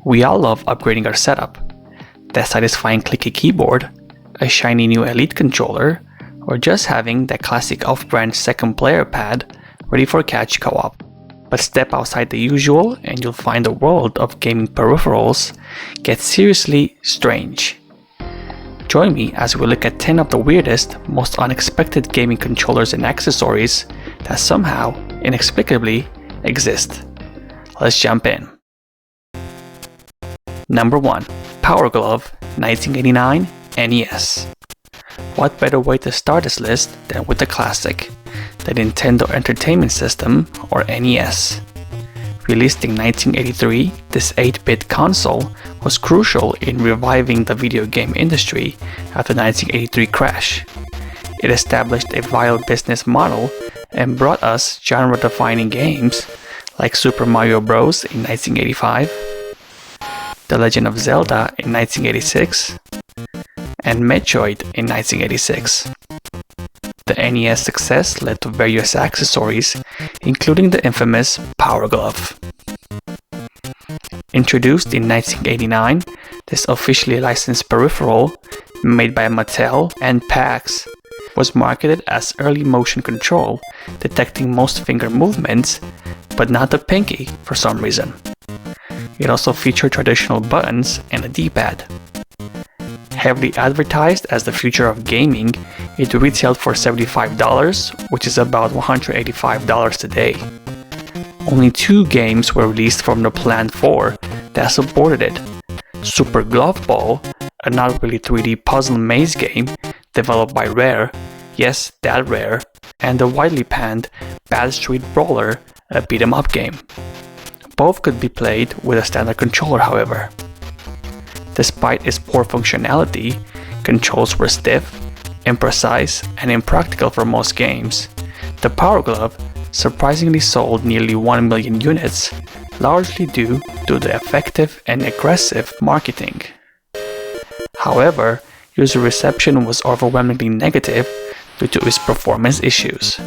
We all love upgrading our setup. That satisfying clicky keyboard, a shiny new Elite controller, or just having that classic off-brand second player pad ready for catch co-op. But step outside the usual and you'll find the world of gaming peripherals gets seriously strange. Join me as we look at 10 of the weirdest, most unexpected gaming controllers and accessories that somehow, inexplicably, exist. Let's jump in. Number 1. Power Glove 1989 NES. What better way to start this list than with the classic, the Nintendo Entertainment System, or NES. Released in 1983, this 8-bit console was crucial in reviving the video game industry after the 1983 crash. It established a viable business model and brought us genre-defining games like Super Mario Bros. In 1985, The Legend of Zelda in 1986, and Metroid in 1986. The NES success led to various accessories, including the infamous Power Glove. Introduced in 1989, this officially licensed peripheral, made by Mattel and PAX, was marketed as early motion control, detecting most finger movements, but not the pinky for some reason. It also featured traditional buttons and a D-pad. Heavily advertised as the future of gaming, it retailed for $75, which is about $185 today. Only 2 games were released from the planned 4 that supported it: Super Glove Ball, a not really 3D puzzle maze game developed by Rare, yes, that Rare, and the widely panned Bad Street Brawler, a beat-em-up game. Both could be played with a standard controller, however. Despite its poor functionality, controls were stiff, imprecise, and impractical for most games. The Power Glove surprisingly sold nearly 1 million units, largely due to the effective and aggressive marketing. However, user reception was overwhelmingly negative due to its performance issues.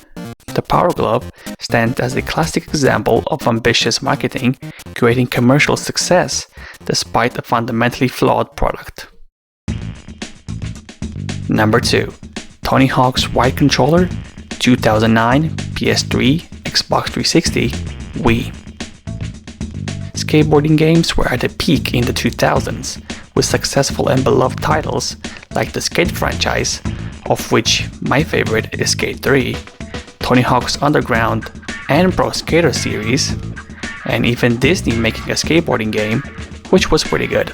The Power Glove stands as a classic example of ambitious marketing creating commercial success despite a fundamentally flawed product. Number 2. Tony Hawk's Ride Controller 2009 PS3, Xbox 360, Wii. Skateboarding games were at a peak in the 2000s, with successful and beloved titles like the Skate franchise, of which my favorite is Skate 3, Tony Hawk's Underground and Pro Skater series, and even Disney making a skateboarding game, which was pretty good.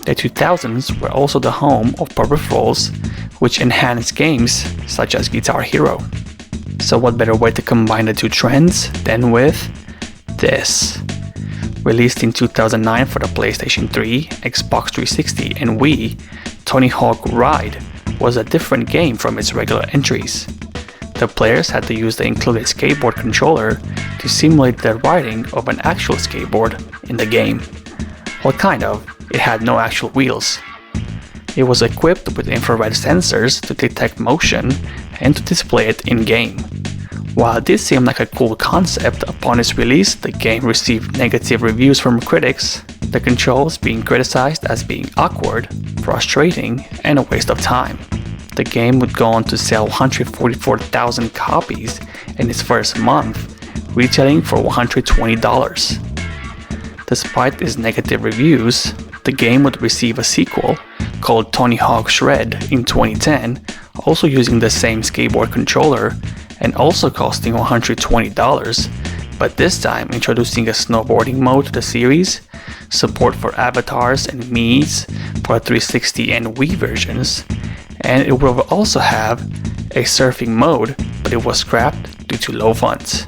The 2000s were also the home of peripherals, which enhanced games such as Guitar Hero. So what better way to combine the two trends than with this? Released in 2009 for the PlayStation 3, Xbox 360, and Wii, Tony Hawk Ride was a different game from its regular entries. The players had to use the included skateboard controller to simulate the riding of an actual skateboard in the game. Well, kind of, it had no actual wheels. It was equipped with infrared sensors to detect motion and to display it in-game. While this seemed like a cool concept, upon its release the game received negative reviews from critics, the controls being criticized as being awkward, frustrating, and a waste of time. The game would go on to sell 144,000 copies in its first month, retailing for $120. Despite its negative reviews, the game would receive a sequel called Tony Hawk Shred in 2010, also using the same skateboard controller and also costing $120, but this time introducing a snowboarding mode to the series, support for avatars and Miis for 360 and Wii versions, and it will also have a surfing mode, but it was scrapped due to low funds.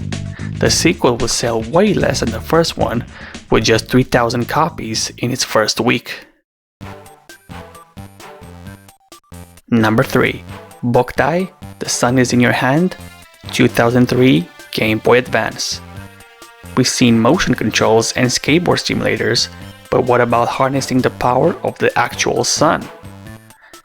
The sequel will sell way less than the first one, with just 3,000 copies in its first week. Number 3. Boktai, The Sun Is in Your Hand, 2003 Game Boy Advance. We've seen motion controls and skateboard simulators, but what about harnessing the power of the actual sun?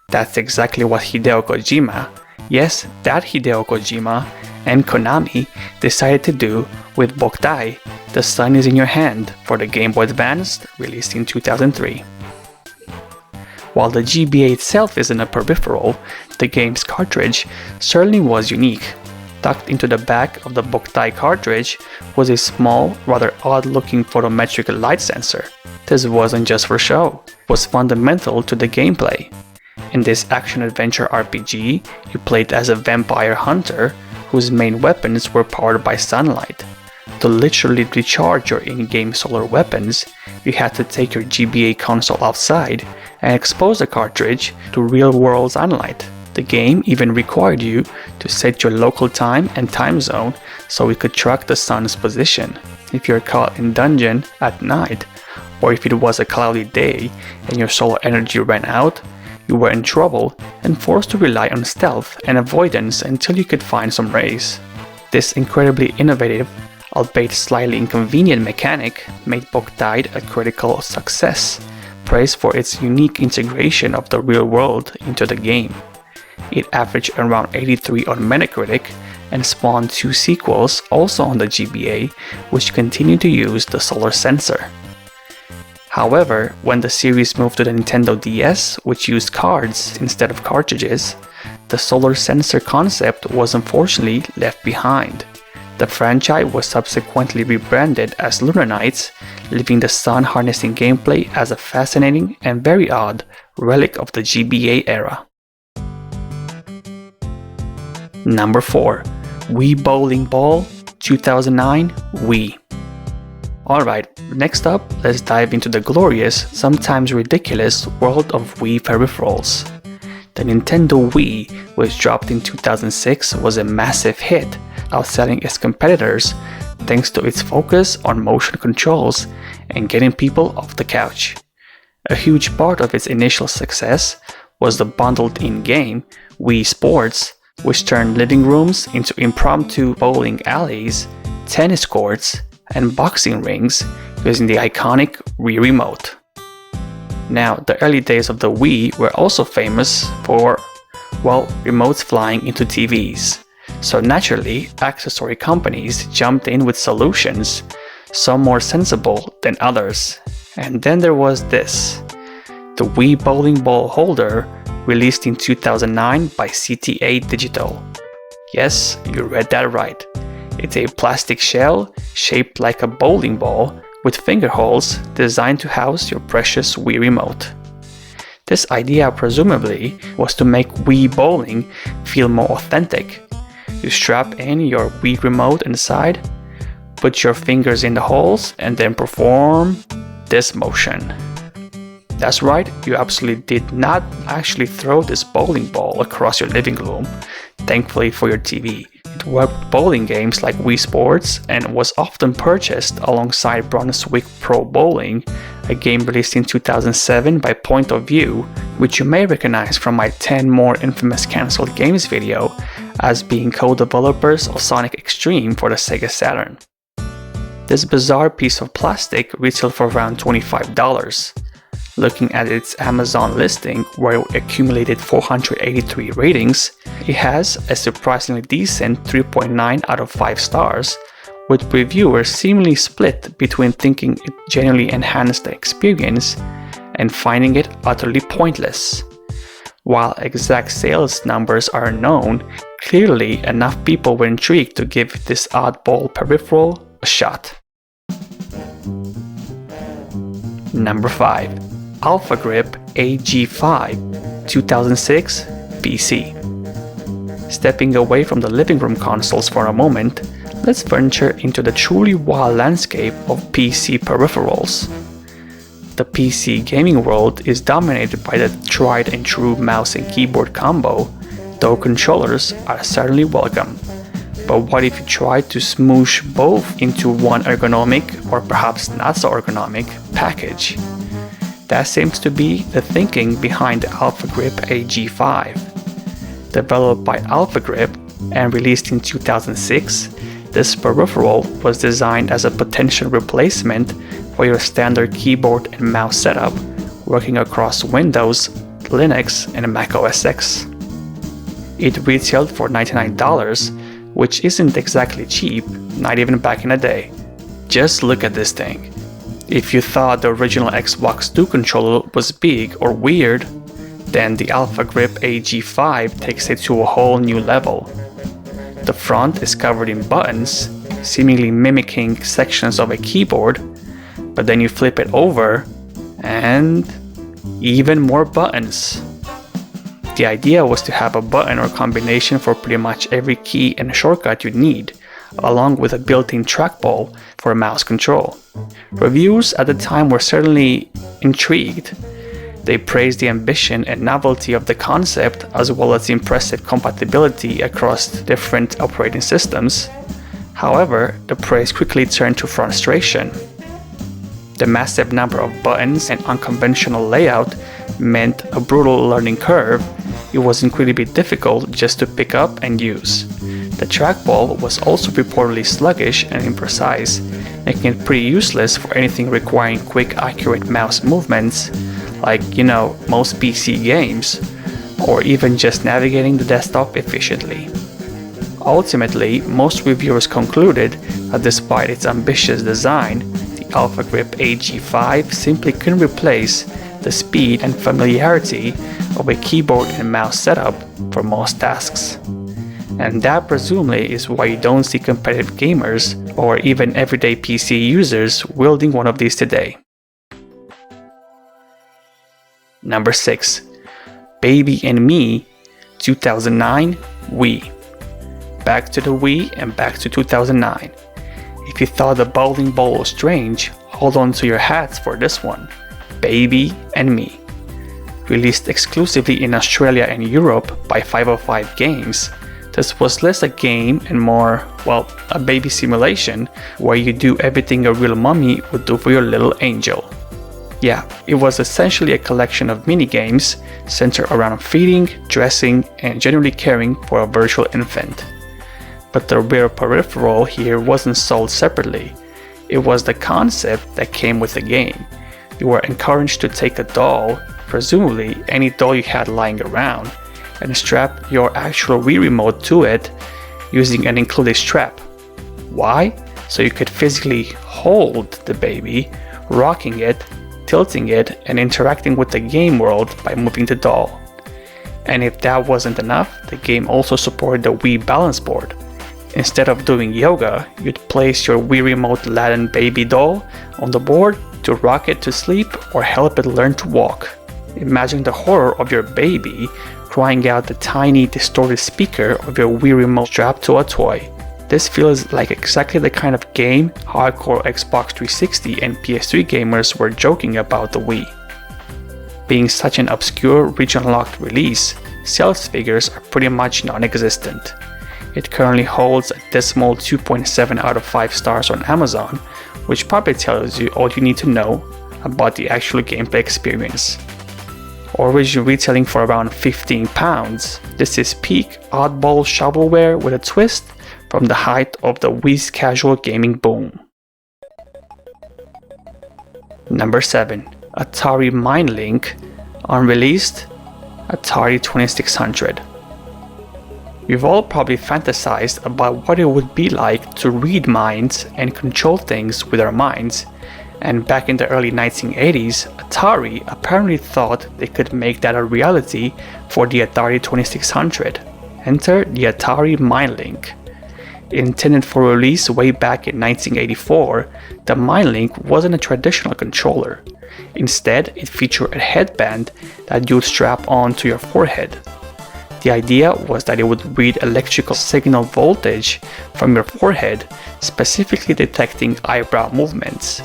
That's exactly what Hideo Kojima, yes, that Hideo Kojima, and Konami decided to do with Boktai, The Sun is in Your Hand for the Game Boy Advance, released in 2003. While the GBA itself isn't a peripheral, the game's cartridge certainly was unique. Tucked into the back of the Boktai cartridge was a small, rather odd-looking photometric light sensor. This wasn't just for show, it was fundamental to the gameplay. In this action-adventure RPG, you played as a vampire hunter whose main weapons were powered by sunlight. To literally recharge your in-game solar weapons, you had to take your GBA console outside and expose the cartridge to real-world sunlight. The game even required you to set your local time and time zone so it could track the sun's position. If you're caught in dungeon at night, or if it was a cloudy day and your solar energy ran out, you were in trouble and forced to rely on stealth and avoidance until you could find some rays. This incredibly innovative, albeit slightly inconvenient mechanic made Boktai a critical success, praised for its unique integration of the real world into the game. It averaged around 83 on Metacritic and spawned 2 sequels also on the GBA, which continued to use the solar sensor. However, when the series moved to the Nintendo DS, which used cards instead of cartridges, the solar sensor concept was unfortunately left behind. The franchise was subsequently rebranded as Lunar Nights, leaving the sun harnessing gameplay as a fascinating and very odd relic of the GBA era. Number 4. Wii Bowling Ball 2009 Wii. Alright, next up, let's dive into the glorious, sometimes ridiculous world of Wii peripherals. The Nintendo Wii, which dropped in 2006, was a massive hit, outselling its competitors thanks to its focus on motion controls and getting people off the couch. A huge part of its initial success was the bundled in-game Wii Sports, which turned living rooms into impromptu bowling alleys, tennis courts, and boxing rings using the iconic Wii Remote. Now, the early days of the Wii were also famous for, well, remotes flying into TVs. So naturally, accessory companies jumped in with solutions, some more sensible than others. And then there was this, the Wii Bowling Ball holder, released in 2009 by CTA Digital. Yes, you read that right. It's a plastic shell shaped like a bowling ball with finger holes designed to house your precious Wii Remote. This idea presumably was to make Wii bowling feel more authentic. You strap in your Wii Remote inside, put your fingers in the holes, and then perform this motion. That's right, you absolutely did not actually throw this bowling ball across your living room, thankfully for your TV. It worked with bowling games like Wii Sports and was often purchased alongside Brunswick Pro Bowling, a game released in 2007 by Point of View, which you may recognize from my 10 more infamous cancelled games video as being co-developers of Sonic Extreme for the Sega Saturn. This bizarre piece of plastic retailed for around $25. Looking at its Amazon listing, where it accumulated 483 ratings, it has a surprisingly decent 3.9 out of 5 stars, with reviewers seemingly split between thinking it genuinely enhanced the experience and finding it utterly pointless. While exact sales numbers are unknown, clearly enough people were intrigued to give this oddball peripheral a shot. Number 5. Alphagrip AG-5 2006 PC. Stepping away from the living room consoles for a moment, let's venture into the truly wild landscape of PC peripherals. The PC gaming world is dominated by the tried and true mouse and keyboard combo, though controllers are certainly welcome. But what if you try to smoosh both into one ergonomic, or perhaps not so ergonomic, package? That seems to be the thinking behind the Alphagrip AG-5. Developed by Alphagrip and released in 2006, this peripheral was designed as a potential replacement for your standard keyboard and mouse setup, working across Windows, Linux, and Mac OS X. It retailed for $99, which isn't exactly cheap, not even back in the day. Just look at this thing. If you thought the original Xbox 2 controller was big or weird, then the Alphagrip AG-5 takes it to a whole new level. The front is covered in buttons, seemingly mimicking sections of a keyboard, but then you flip it over and even more buttons. The idea was to have a button or combination for pretty much every key and shortcut you'd need, along with a built-in trackball for mouse control. Reviewers at the time were certainly intrigued. They praised the ambition and novelty of the concept, as well as the impressive compatibility across different operating systems. However, the praise quickly turned to frustration. The massive number of buttons and unconventional layout meant a brutal learning curve. It was incredibly difficult just to pick up and use. The trackball was also reportedly sluggish and imprecise, making it pretty useless for anything requiring quick, accurate mouse movements, like, most PC games, or even just navigating the desktop efficiently. Ultimately, most reviewers concluded that despite its ambitious design, the Alphagrip AG-5 simply couldn't replace the speed and familiarity of a keyboard and mouse setup for most tasks. And that presumably is why you don't see competitive gamers or even everyday PC users wielding one of these today. Number 6. Baby and Me, 2009 Wii. Back to the Wii and back to 2009. If you thought the bowling ball was strange, hold on to your hats for this one. Baby and Me. Released exclusively in Australia and Europe by 505 Games, this was less a game and more, a baby simulation where you do everything a real mommy would do for your little angel. Yeah, it was essentially a collection of mini-games centered around feeding, dressing, and generally caring for a virtual infant. But the real peripheral here wasn't sold separately. It was the concept that came with the game. You were encouraged to take a doll, presumably any doll you had lying around, and strap your actual Wii remote to it using an included strap. Why? So you could physically hold the baby, rocking it, tilting it, and interacting with the game world by moving the doll. And if that wasn't enough, the game also supported the Wii balance board. Instead of doing yoga, you'd place your Wii remote laden baby doll on the board to rock it to sleep or help it learn to walk. Imagine the horror of your baby crying out the tiny distorted speaker of your Wii remote strapped to a toy. This feels like exactly the kind of game hardcore Xbox 360 and PS3 gamers were joking about the Wii. Being such an obscure region-locked release, sales figures are pretty much non-existent. It currently holds a dismal 2.7 out of 5 stars on Amazon, which probably tells you all you need to know about the actual gameplay experience. Origin retailing for around £15, this is peak oddball shovelware with a twist from the height of the Wii's casual gaming boom. Number 7. Atari Mindlink, Unreleased, Atari 2600. We've all probably fantasized about what it would be like to read minds and control things with our minds, and back in the early 1980s, Atari apparently thought they could make that a reality for the Atari 2600. Enter the Atari Mindlink. Intended for release way back in 1984, the Mindlink wasn't a traditional controller. Instead, it featured a headband that you'd strap onto your forehead. The idea was that it would read electrical signal voltage from your forehead, specifically detecting eyebrow movements.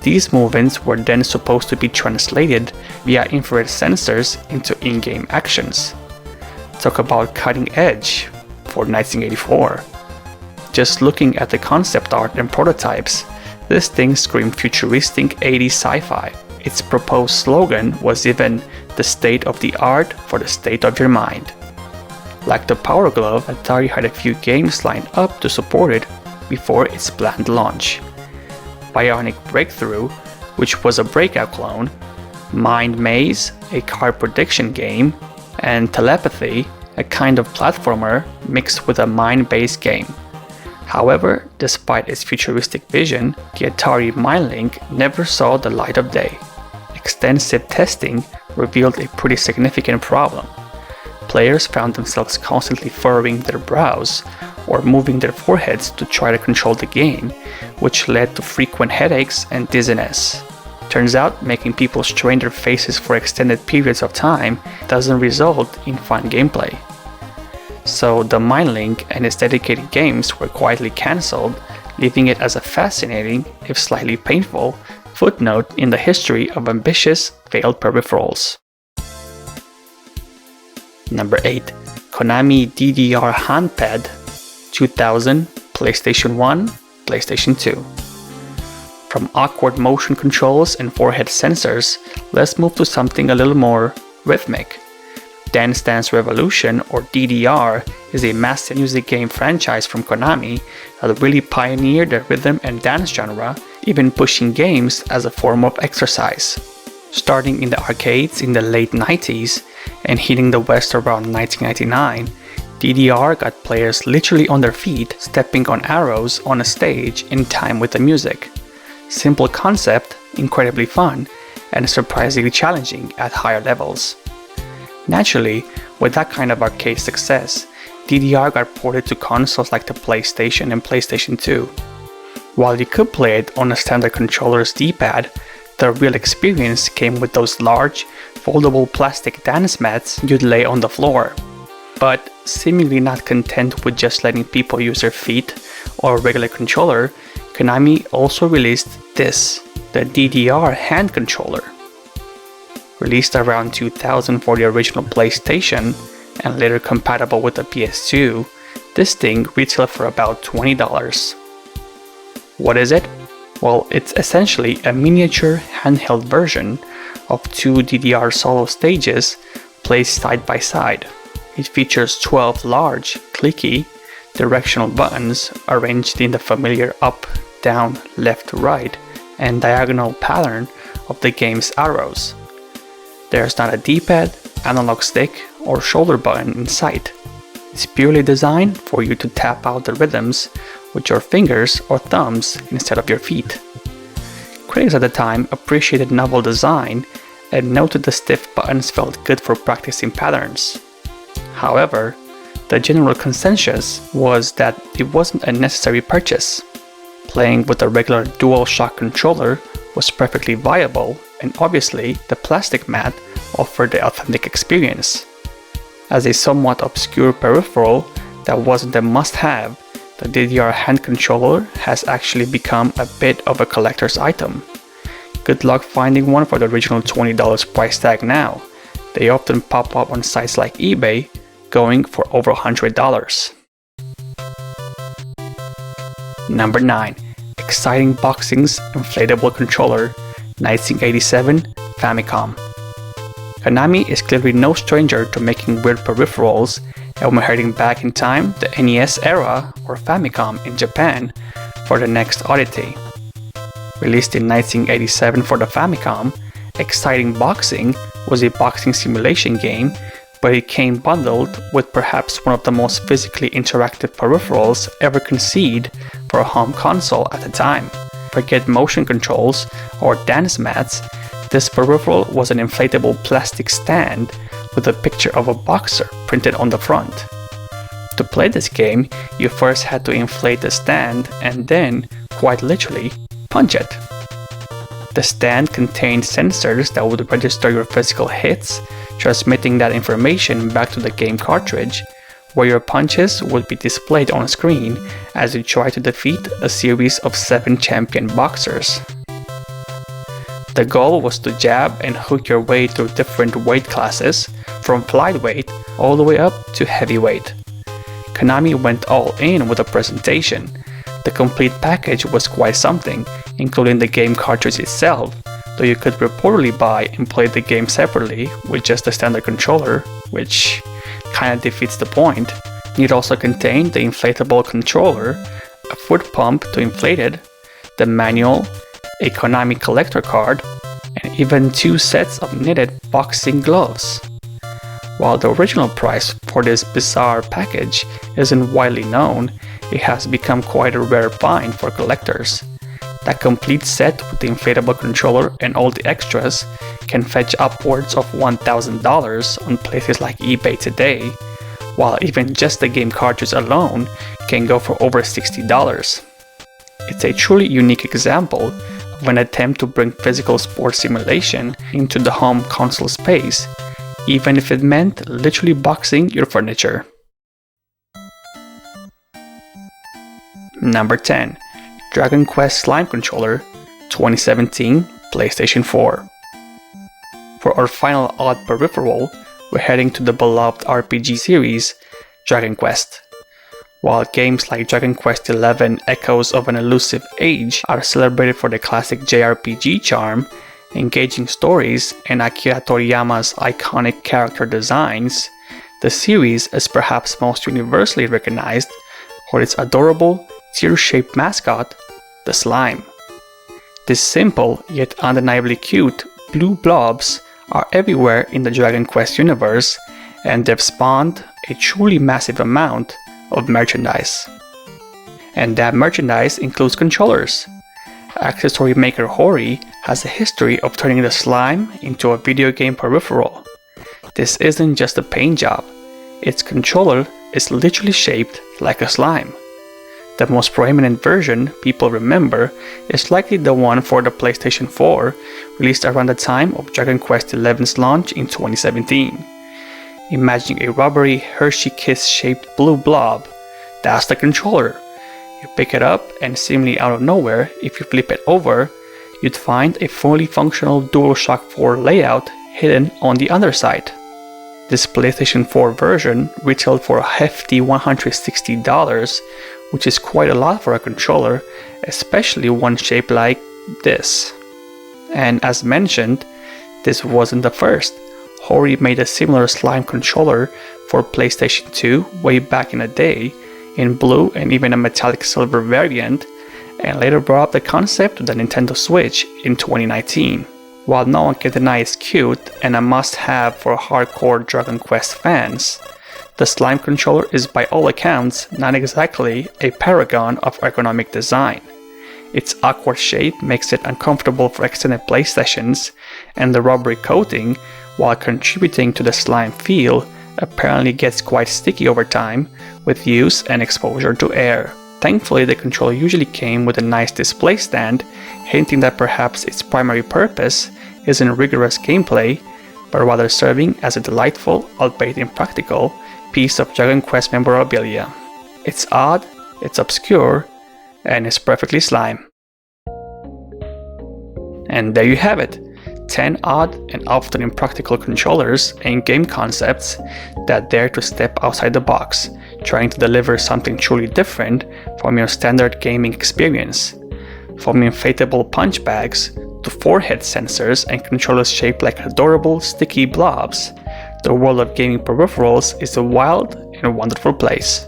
These movements were then supposed to be translated via infrared sensors into in-game actions. Talk about cutting edge for 1984. Just looking at the concept art and prototypes, this thing screamed futuristic 80s sci-fi. Its proposed slogan was even the state of the art for the state of your mind. Like the Power Glove, Atari had a few games lined up to support it before its planned launch. Bionic Breakthrough, which was a breakout clone, Mind Maze, a card prediction game, and Telepathy, a kind of platformer mixed with a mind-based game. However, despite its futuristic vision, the Atari Mindlink never saw the light of day. Extensive testing revealed a pretty significant problem. Players found themselves constantly furrowing their brows or moving their foreheads to try to control the game, which led to frequent headaches and dizziness. Turns out, making people strain their faces for extended periods of time doesn't result in fun gameplay. So the Mindlink and its dedicated games were quietly cancelled, leaving it as a fascinating, if slightly painful, footnote in the history of ambitious, failed peripherals. Number 8. Konami DDR Handpad 2000, PlayStation 1, PlayStation 2. From awkward motion controls and forehead sensors, let's move to something a little more rhythmic. Dance Dance Revolution, or DDR, is a massive music game franchise from Konami that really pioneered the rhythm and dance genre, even pushing games as a form of exercise. Starting in the arcades in the late 90s and hitting the West around 1999, DDR got players literally on their feet, stepping on arrows on a stage in time with the music. Simple concept, incredibly fun, and surprisingly challenging at higher levels. Naturally, with that kind of arcade success, DDR got ported to consoles like the PlayStation and PlayStation 2. While you could play it on a standard controller's D-pad, the real experience came with those large, foldable plastic dance mats you'd lay on the floor. But seemingly not content with just letting people use their feet or a regular controller, Konami also released this, the DDR hand controller. Released around 2000 for the original PlayStation and later compatible with the PS2, this thing retailed for about $20. What is it? Well, it's essentially a miniature handheld version of two DDR solo stages placed side by side. It features 12 large, clicky, directional buttons arranged in the familiar up, down, left, right, and diagonal pattern of the game's arrows. There's not a D-pad, analog stick, or shoulder button in sight. It's purely designed for you to tap out the rhythms with your fingers or thumbs instead of your feet. Critics at the time appreciated novel design and noted the stiff buttons felt good for practicing patterns. However, the general consensus was that it wasn't a necessary purchase. Playing with a regular DualShock controller was perfectly viable, and obviously the plastic mat offered the authentic experience. As a somewhat obscure peripheral that wasn't a must-have, the DDR hand controller has actually become a bit of a collector's item. Good luck finding one for the original $20 price tag now. They often pop up on sites like eBay, going for over $100. Number 9. Exciting Boxing's Inflatable Controller, 1987, Famicom. Konami is clearly no stranger to making weird peripherals, and we're heading back in time, the NES era, or Famicom in Japan, for the next oddity. Released in 1987 for the Famicom, Exciting Boxing was a boxing simulation game, but it came bundled with perhaps one of the most physically interactive peripherals ever conceived for a home console at the time. Forget motion controls or dance mats, this peripheral was an inflatable plastic stand with a picture of a boxer printed on the front. To play this game, you first had to inflate the stand and then, quite literally, punch it. The stand contained sensors that would register your physical hits, transmitting that information back to the game cartridge, where your punches would be displayed on screen as you try to defeat a series of 7 champion boxers. The goal was to jab and hook your way through different weight classes, from flyweight all the way up to heavyweight. Konami went all in with the presentation. The complete package was quite something, including the game cartridge itself, though you could reportedly buy and play the game separately with just a standard controller, which kinda defeats the point. It also contained the inflatable controller, a foot pump to inflate it, the manual, a Konami collector card, and even 2 sets of knitted boxing gloves. While the original price for this bizarre package isn't widely known, it has become quite a rare find for collectors. That complete set with the inflatable controller and all the extras can fetch upwards of $1,000 on places like eBay today, while even just the game cartridge alone can go for over $60. It's a truly unique example of an attempt to bring physical sports simulation into the home console space, even if it meant literally boxing your furniture. Number 10. Dragon Quest Slime Controller 2017 PlayStation 4. For our final odd peripheral, we're heading to the beloved RPG series, Dragon Quest. While games like Dragon Quest XI Echoes of an Elusive Age are celebrated for the classic JRPG charm, engaging stories, and Akira Toriyama's iconic character designs, the series is perhaps most universally recognized for its adorable, tear-shaped mascot, the slime. These simple yet undeniably cute blue blobs are everywhere in the Dragon Quest universe, and they've spawned a truly massive amount of merchandise. And that merchandise includes controllers. Accessory maker Hori has a history of turning the slime into a video game peripheral. This isn't just a paint job, its controller is literally shaped like a slime. The most prominent version people remember is likely the one for the PlayStation 4, released around the time of Dragon Quest XI's launch in 2017. Imagine a rubbery Hershey Kiss shaped blue blob. That's the controller. You pick it up and seemingly out of nowhere, if you flip it over, you'd find a fully functional DualShock 4 layout hidden on the underside. This PlayStation 4 version retailed for a hefty $160, which is quite a lot for a controller, especially one shaped like this. And as mentioned, this wasn't the first. Hori made a similar slime controller for PlayStation 2 way back in the day, in blue and even a metallic silver variant, and later brought up the concept to the Nintendo Switch in 2019. While no one can deny it's cute and a must-have for hardcore Dragon Quest fans, the slime controller is by all accounts not exactly a paragon of ergonomic design. Its awkward shape makes it uncomfortable for extended play sessions, and the rubbery coating, while contributing to the slime feel, apparently gets quite sticky over time with use and exposure to air. Thankfully, the controller usually came with a nice display stand, hinting that perhaps its primary purpose isn't rigorous gameplay, but rather serving as a delightful, albeit impractical, piece of Dragon Quest memorabilia. It's odd, it's obscure, and it's perfectly slime. And there you have it, 10 odd and often impractical controllers and game concepts that dare to step outside the box, trying to deliver something truly different from your standard gaming experience. From inflatable punch bags to forehead sensors and controllers shaped like adorable, sticky blobs, the world of gaming peripherals is a wild and wonderful place.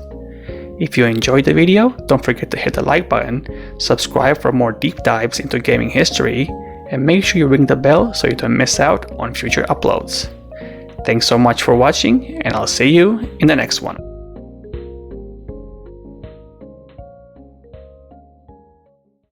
If you enjoyed the video, don't forget to hit the like button, subscribe for more deep dives into gaming history, and make sure you ring the bell so you don't miss out on future uploads. Thanks so much for watching, and I'll see you in the next one.